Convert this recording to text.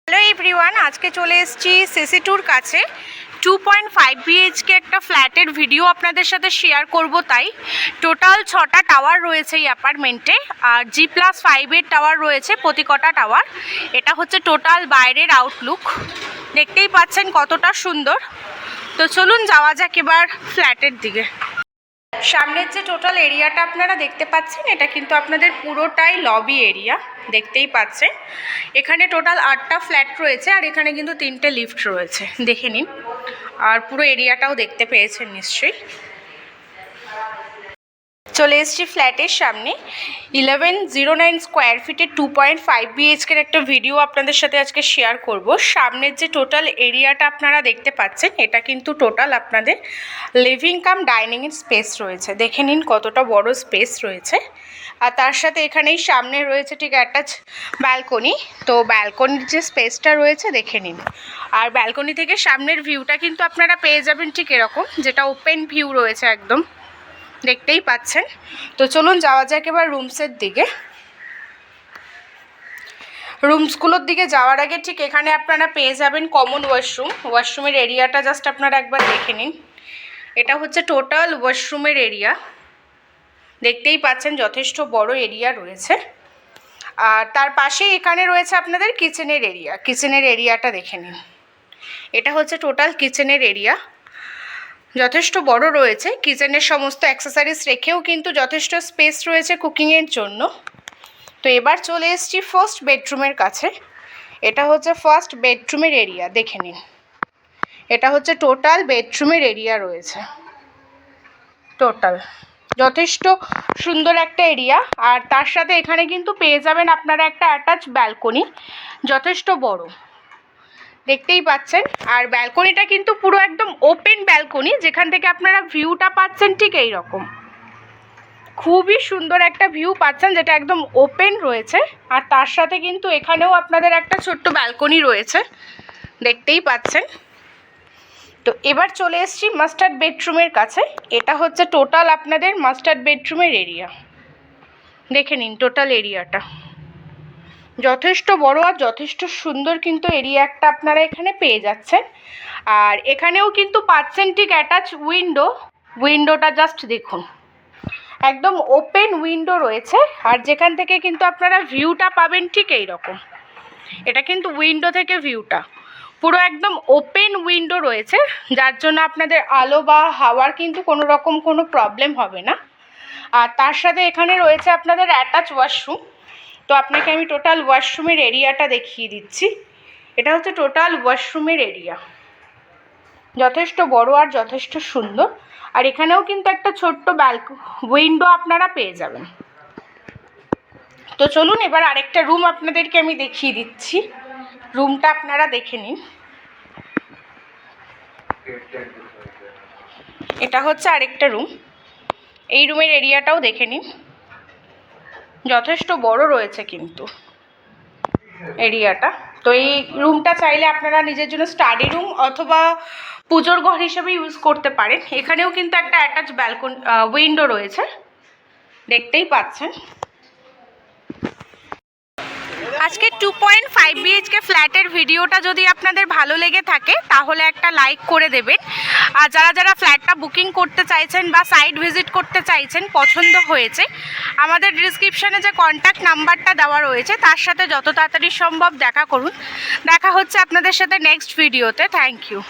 Hello everyone, আজকে চলে এসেছি সিসি2-র কাছে 2.5 BHK একটা ফ্ল্যাটের ভিডিও আপনাদের সাথে শেয়ার করব। তাই টোটাল 6টা টাওয়ার রয়েছে এই অ্যাপার্টমেন্টে, আর G+5-এর টাওয়ার রয়েছে প্রতি কটা টাওয়ার। এটা হচ্ছে টোটাল বাইরের আউটলুক, দেখতেই পাচ্ছেন কতটা সুন্দর। তো চলুন যাওয়া যাক এবার ফ্ল্যাটের দিকে। সামনের যে টোটাল এরিয়াটা আপনারা দেখতে পাচ্ছেন, এটা কিন্তু আপনাদের পুরোটাই লবি এরিয়া, দেখতেই পাচ্ছেন। এখানে টোটাল 8টা ফ্ল্যাট রয়েছে, আর এখানে কিন্তু 3টে লিফট রয়েছে, দেখে নিন। আর পুরো এরিয়াটাও দেখতে পেয়েছেন নিশ্চয়ই। চলে এসেছি ফ্ল্যাটের সামনে। 1109 স্কোয়ার ফিটের 2.5 BHKর একটা ভিডিও আপনাদের সাথে আজকে শেয়ার করব। সামনের যে টোটাল এরিয়াটা আপনারা দেখতে পাচ্ছেন, এটা কিন্তু টোটাল আপনাদের লিভিং কাম ডাইনিংয়ের স্পেস রয়েছে, দেখে নিন কতটা বড় স্পেস রয়েছে। আর তার সাথে এখানেই সামনে রয়েছে ঠিক অ্যাটাচ ব্যালকনি। তো ব্যালকনির যে স্পেসটা রয়েছে দেখে নিন। আর ব্যালকনি থেকে সামনের ভিউটা কিন্তু আপনারা পেয়ে যাবেন ঠিক এরকম, যেটা ওপেন ভিউ রয়েছে একদম, দেখতেই পাচ্ছেন। তো চলুন যাওয়া যাক এবার রুমসের দিকে। রুমসগুলোর দিকে যাওয়ার আগে ঠিক এখানে আপনারা পেয়ে যাবেন কমন ওয়াশরুম। ওয়াশরুমের এরিয়াটা জাস্ট আপনারা একবার দেখে নিন। এটা হচ্ছে টোটাল ওয়াশরুমের এরিয়া, দেখতেই পাচ্ছেন যথেষ্ট বড় এরিয়া রয়েছে। আর তার পাশেই এখানে রয়েছে আপনাদের কিচেনের এরিয়া। কিচেনের এরিয়াটা দেখে নিন। এটা হচ্ছে টোটাল কিচেনের এরিয়া, যথেষ্ট বড় রয়েছে। কিচেনের সমস্ত অ্যাক্সেসরিজ রেখেও কিন্তু যথেষ্ট স্পেস রয়েছে কুকিংয়ের জন্য। তো এবার চলে এসেছি ফার্স্ট বেডরুমের কাছে। এটা হচ্ছে ফার্স্ট বেডরুমের এরিয়া, দেখে নিন। এটা হচ্ছে টোটাল বেডরুমের এরিয়া রয়েছে, টোটাল যথেষ্ট সুন্দর একটা এরিয়া। আর তার সাথে এখানে কিন্তু পেয়ে যাবেন আপনারা একটা অ্যাটাচ ব্যালকনি, যথেষ্ট বড়, দেখতেই পাচ্ছেন। আর ব্যালকনিটা কিন্তু পুরো একদম ওপেন ব্যালকনি, যেখান থেকে আপনারা ভিউটা পাচ্ছেন ঠিক এই রকম। খুবই সুন্দর একটা ভিউ পাচ্ছেন, যেটা একদম ওপেন রয়েছে। আর তার সাথে কিন্তু এখানেও আপনাদের একটা ছোট্ট ব্যালকনি রয়েছে, দেখতেই পাচ্ছেন। তো এবার চলে এসেছি মাস্টার্ড বেডরুমের কাছে। এটা হচ্ছে টোটাল আপনাদের মাস্টার্ড বেডরুমের এরিয়া, দেখে নিন টোটাল এরিয়াটা যথেষ্ট বড় আর যথেষ্ট সুন্দর কিন্তু এরিয়া একটা আপনারা এখানে পেয়ে যাচ্ছেন। আর এখানেও কিন্তু পাচ্ছেন ঠিক অ্যাটাচ উইন্ডো। উইন্ডোটা জাস্ট দেখুন, একদম ওপেন উইন্ডো রয়েছে। আর যেখান থেকে কিন্তু আপনারা ভিউটা পাবেন ঠিক এই রকম। এটা কিন্তু উইন্ডো থেকে ভিউটা পুরো একদম ওপেন উইন্ডো রয়েছে, যার জন্য আপনাদের আলো বা হাওয়ার কিন্তু কোনো রকম কোনো প্রবলেম হবে না। আর তার সাথে এখানে রয়েছে আপনাদের অ্যাটাচ ওয়াশরুম। তো আপনাকে আমি টোটাল ওয়াশরুমের এরিয়াটা দেখিয়ে দিচ্ছি। এটা হচ্ছে টোটাল ওয়াশরুমের এরিয়া, যথেষ্ট বড় আর যথেষ্ট সুন্দর। আর এখানেও কিন্তু একটা ছোট্ট উইন্ডো আপনারা পেয়ে যাবেন। তো চলুন এবার আরেকটা রুম আপনাদেরকে আমি দেখিয়ে দিচ্ছি। রুমটা আপনারা দেখে নিন। এটা হচ্ছে আরেকটা রুম। এই রুমের এরিয়াটাও দেখে নিন, যথেষ্ট বড় রয়েছে কিন্তু এরিয়াটা। তো এই রুমটা চাইলে আপনারা নিজের জন্য স্টাডি রুম অথবা পুজোর ঘর হিসেবে ইউজ করতে পারেন। এখানেও কিন্তু একটা অ্যাটাচ ব্যালকনি উইন্ডো রয়েছে, দেখতেই পাচ্ছেন। আজকে 2.5 BHK ফ্ল্যাটের ভিডিওটা যদি আপনাদের ভালো লেগে থাকে তাহলে একটা লাইক করে দেবেন। আর যারা যারা ফ্ল্যাটটা বুকিং করতে চাইছেন বা সাইট ভিজিট করতে চাইছেন, পছন্দ হয়েছে, আমাদের ডিসক্রিপশানে যে কন্ট্যাক্ট নাম্বারটা দেওয়া রয়েছে তার সাথে যত তাড়াতাড়ি সম্ভব দেখা করুন। দেখা হচ্ছে আপনাদের সাথে নেক্সট ভিডিওতে। Thank you.